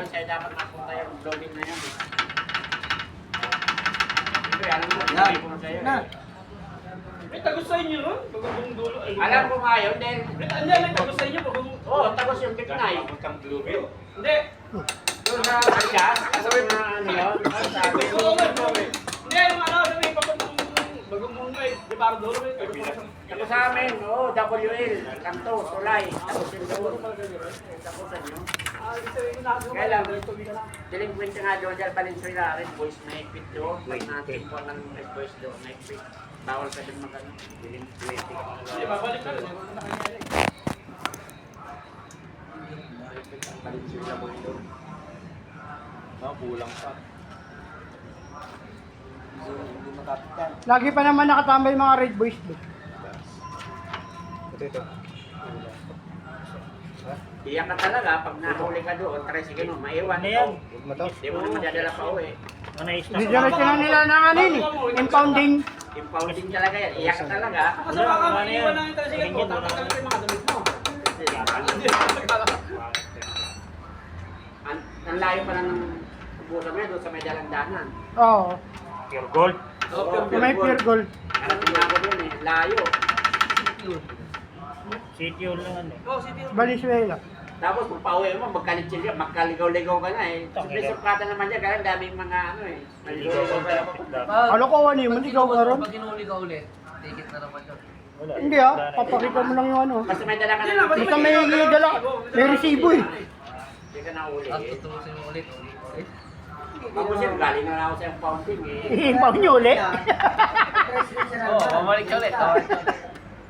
Sa'yo dapat napunta yung loading na yan. May tagos sa inyo nun? Bagong dulo. Alam ko nga yun, then... Andiyan, may tagos sa inyo. Oo, tagos yung kitnay. Hindi. Doon sa Kalyas, sabi na ano yun? Hindi, yung ano, may bagong mundo eh. Di ba ang dulo eh? Tapos sa amin, oo, WL, Kanto, Tulay, tapos yung doon. Tapusan nyo. Kaya lang, delinquent nga doon dahil Valenzuela, Red Boys, naipit doon. May natin po ng Red Boys doon, naipit. Bawal ka doon mag-ano, delinquent. Hindi, babalik ka rin. Valenzuela mo doon. Kulang pa. Hindi makapitan. Lagi pa naman nakatambay mga Red Boys doon. Ito. Iyak ka talaga pag nahuli ka doon, sige mo, maiwan yan. Hindi mo naman dadala pa uwi. Didiretso na nila ng ano yun eh. Impounding. Impounding talaga yan, iyak ka talaga. Kasi baka iwan ng interesigan mo, tatanggalin ko yung mga damit mo. Ang layo pa lang ng busa mo yan, doon sa may dalandanan. Oo. Pure gold. May pure gold. Narating na ako doon eh, layo. City yun lang ano. Valenzuela. Tapos kung pauwi mo, magkaligaw-ligaw ka na eh. Siyempre sukatan naman dyan, kaya daming mga ano eh. Maligaw ka na. Ano ko ano yun? Ikaw ka ron? Pag inuli ka ulit, ticket na naman yun. Wala. Hindi ah. Papakita mo lang yung ano. Basta may dala ka na. Basta may dala. May resibo eh. Hindi ka na uli. At tutusin mo ulit, ulit. Mabusin, galing na ako sa impounding eh. Impaw nyo ulit. Oo, mamalik ka ulit.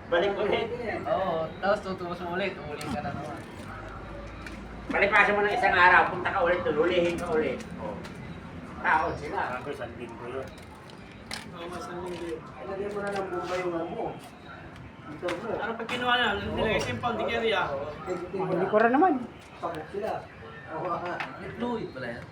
Balik ulit. Oo, tapos tutuwas mo ulit, uli ka na naman. Palipasan mo ng isang araw, punta ka ulit doon, ulihin ka ulit. Taon sila. Ako isang linggo yun. Ilagay mo na ng bumbay yung mo. Ito mo. Ano pag kinuha na, nilagay sa impounding area. Hindi ko rin naman. Pagod sila. May fluid pala yan.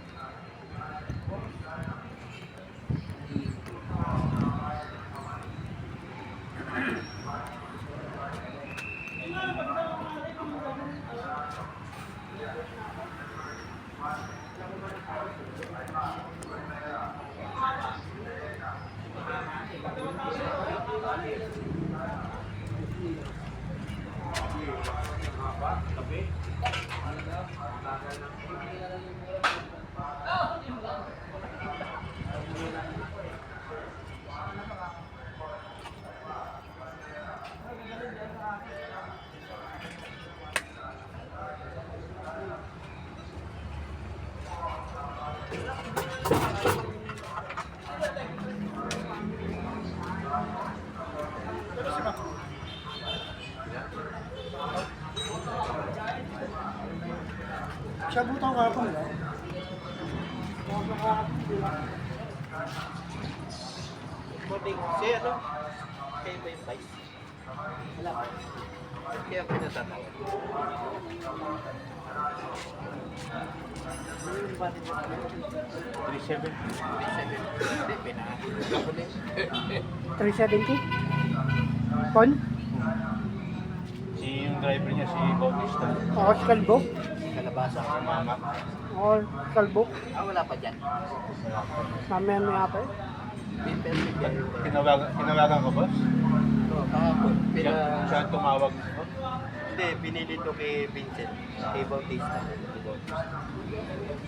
Siya butang ka ako nila. Morning. Si ano? Kayo ba yung vice? Wala ka. Kaya pinatatawag. Ano yung batid mo? 37. 370? Pon? Si yung driver niya, si Bautista. Oo, si Kalbo. Kalabasa. Mama. Oo, Kalbo. Wala pa dyan. Mamaya may apa eh. Tinawagan ko, boss? Kahapon. Siya ang tumawag mo? Hindi, pinili to kay Vincent, kay Bautista.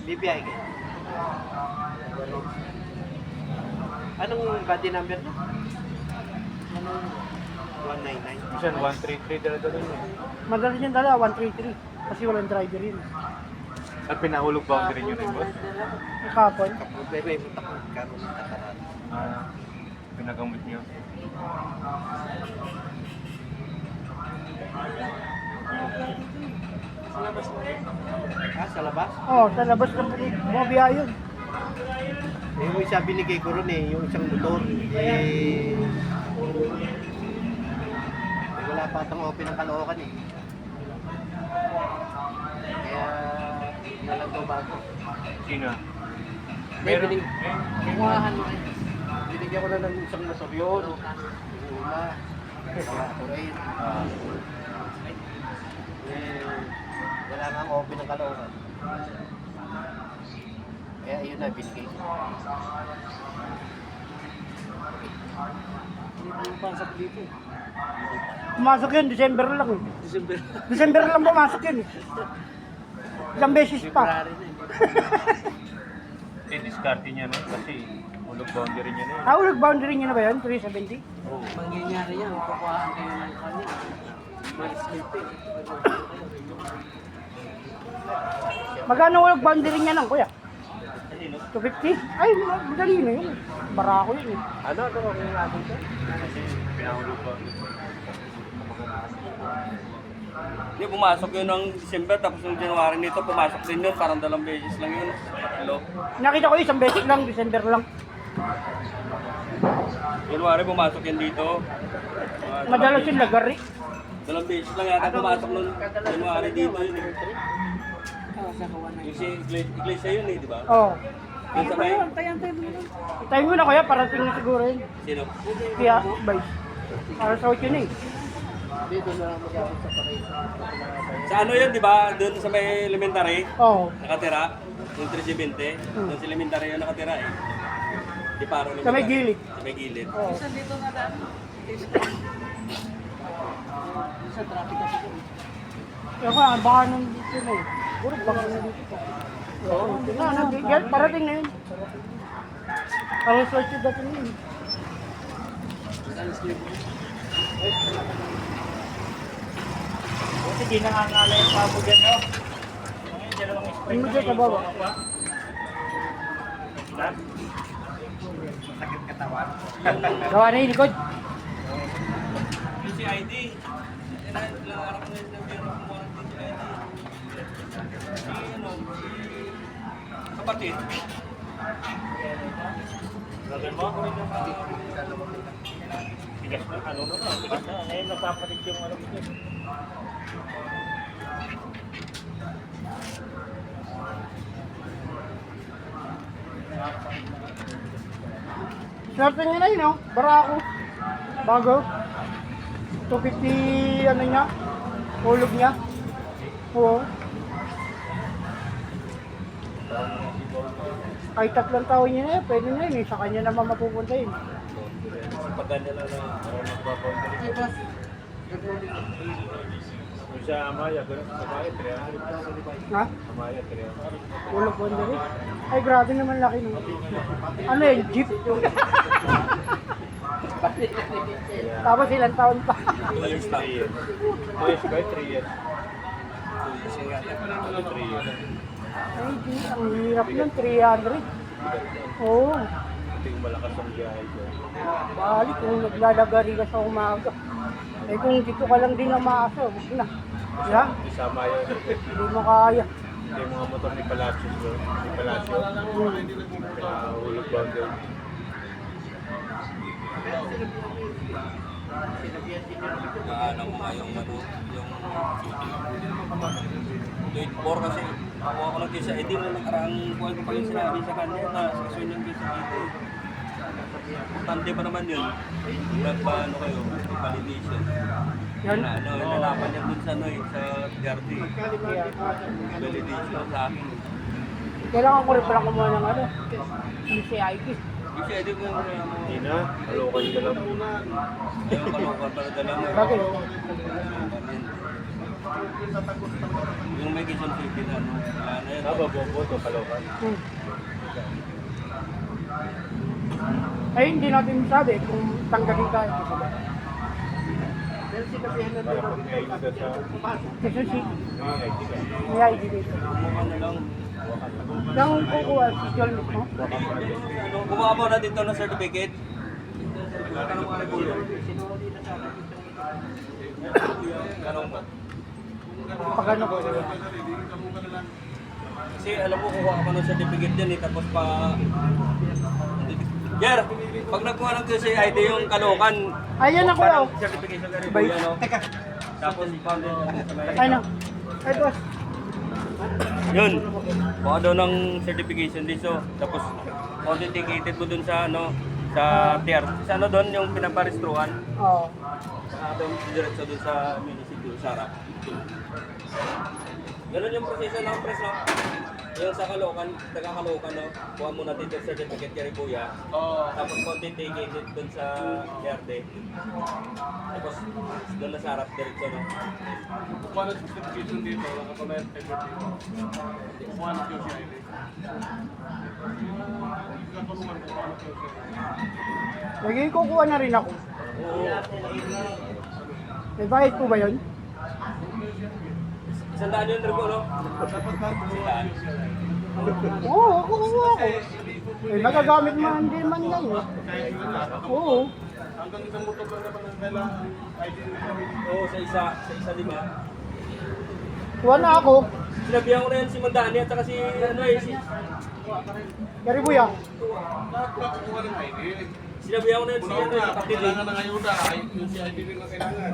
BPI kayo. Anong body number niya? Anong 199? Minsan 133 dala-dala niya. Madali niyang dala, 133. Kasi walang driver yun. At pinahulog boundary niyo rin, boss? Kapon. Pero may putak ng karoon ng takaran. Pinagamit niyo. Sa labas? Oo, sa labas ng bumabiya yun. Yung isa binigay ko ron yung isang motor. Wala pa itong open ng Caloocan Kaya, nalang daw bago. Sino? Kumuhahan mo Binigyan ko na ng isang motor yun. Una. Korean. Ah, Wala nga ang open ng Caloocan. Kaya yun na, binigay ko. Pumasok yun, December lang eh. December. December lang pumasok yun eh. Isang beses pa. February na diskarte niya na kasi ulog boundary niya na yun. Ulog boundary niya na ba yun? 370? Oo. Mangyayari yan, kukuhaan kayo ng kanya. Mag-slip eh. Magkano ulog boundary niya lang, kuya? Kasi no? 250? Ay, madali na yun. Barako yun eh. Ano kung natin ito? Kasi pinahulog boundary. Hindi, pumasok yun ng December, tapos ng January nito, pumasok din yun, parang 2 beses lang yun. Hello? Nakita ko isang beses lang, December lang. January, pumasok yan dito. Madalas yung lagari. 2 beses lang yata pumasok nung January dito yun. Eh. Yung si Iglesia yun eh, di ba? Oo. Yung sa may, Tayo mo na kuya, parating na siguro yun. sino? Kaya, bye. Para sa 8 yun eh. Dito na lang mag-aabot sa Paraiso. Sa ano yun, di ba? Doon sa may elementary, Oo. nakatira. Yung 320, doon sa elementary yun nakatira eh. Di paro Sa may gilid. Sa may gilid. Oo. Kaya ko, baka nandito na eh. Siguro baka nandito pa. Oo. Yan, parating na yun. Para sa 8 dati na yun. Buti di nangangala yung pabo dyan, no? Ngayon, dalawang spray Ano dyan sa baba? Sakit katawan. Gawa na yung likod. Yung si ID, ilang araw na yung kumuha ng si ID. Si ano, si kapatid. Lagan mo? Tigas na, ano na, tigas na. Ngayon, nagpapalit yung ano dyan. Swerte niya na yun, oh. Barako. Bago. 250, ano niya? Hulog niya. Oo. Kahit 3 taon niya na yun, pwede na yun eh. Sa kanya naman mapupunta yun. Paganda lang na magbaboundary. Yung sa Amaya, gano'n sa Amaya, 300. Ha? Amaya, 300. Hulog boundary? Ay, grabe naman laki nung. Ano yun? Jeep? Tapos ilang taon pa. 2 years lang. 3 years. 2 years ba? 3 years. 2 years yung yata. 3 years. Ay, di, ang hirap nun, 300. Oo. Ito yung malakas ang biyahe ko. Balik kung naglalagari ka sa umaga. Eh kung dito ka lang din namasa, huwag na. Yeah? Sa Amaya, Hindi mo kaya. ito yung mga motor ni Palacios doon. Ni Palacios. Pinahulog boundary. Ano ko nga yung ano, yung 24 kasi ako lang din sa ID na nakaraang buwan ko pa yung sinabi sa kanya na sasyon yung sa ID. Tante pa naman yun. Nagpaano kayo, validation. Yan. Na ano, nalaman niya dun sa ano eh, sa DRT. Validation sa akin. Kailangan ko rin pala kumuha ng ano, yung CIT. Yung si ID ko yung Hindi na, Caloocan ka lang. ayun kalukan para dala mo. Bakit? Yung may Quezon City na ano, wala na yun. Bobo to Caloocan. Ay, hindi natin sabi kung tanggalin tayo. Para pag may ID ka sa... Kasi si May ID ka. may ID dito. Ano lang, Nang kukuha, social mo. kumuha mo na dito ng certificate. Tanong mo kay Bulo. Tanong mo. Pag ano ko. Kasi alam mo, kukuha ka ng certificate yan eh, tapos pa... Jer, pag nagkuha ng QC ID yung Caloocan, Ayan na kuya. oh. certification ka rin Bay. ano? Tapos founded sa may... Ano? Ay, boss. Yun, kuha daw ng certification dito. Tapos authenticated mo dun sa ano, Sa tier. Sa ano doon, yung pinaparistruan. Oo. Doon, diretso doon sa municipio, Sarap. Ganun yung proseso ng press, no? Yung sa Caloocan, taga-Caloocan, no? Kuha muna dito sa certificate kay Kuya. Tapos konti ticket doon sa Verde. Tapos doon na Sarap, diretso, no? Kukuha ng certification dito, nakatunayan kay Bertie. Kukuha ng QC ID. Katulungan, kukuha ng QC ID. Lagi kukuha na rin ako. Oo. May bayad po ba yun? 100 yun, Rico, no? Dapat na kukuha ng QC ID. Oo, kukuha ako. Eh, nagagamit man, hindi man yan. Eh. Kahit yun na, Oo. hanggang isang motor lang naman ang kailangan ID nila. Oo, sa isa lima. Kuha na ako. Sinabihan ko na yan si Mandani at saka si, ano eh, si, Gary Buya. Lahat na kukuha ng ID. sinabihan ko na yan si, ano, Una-una, kapatid eh. kailangan ng ayuda, QC ID rin ang kailangan.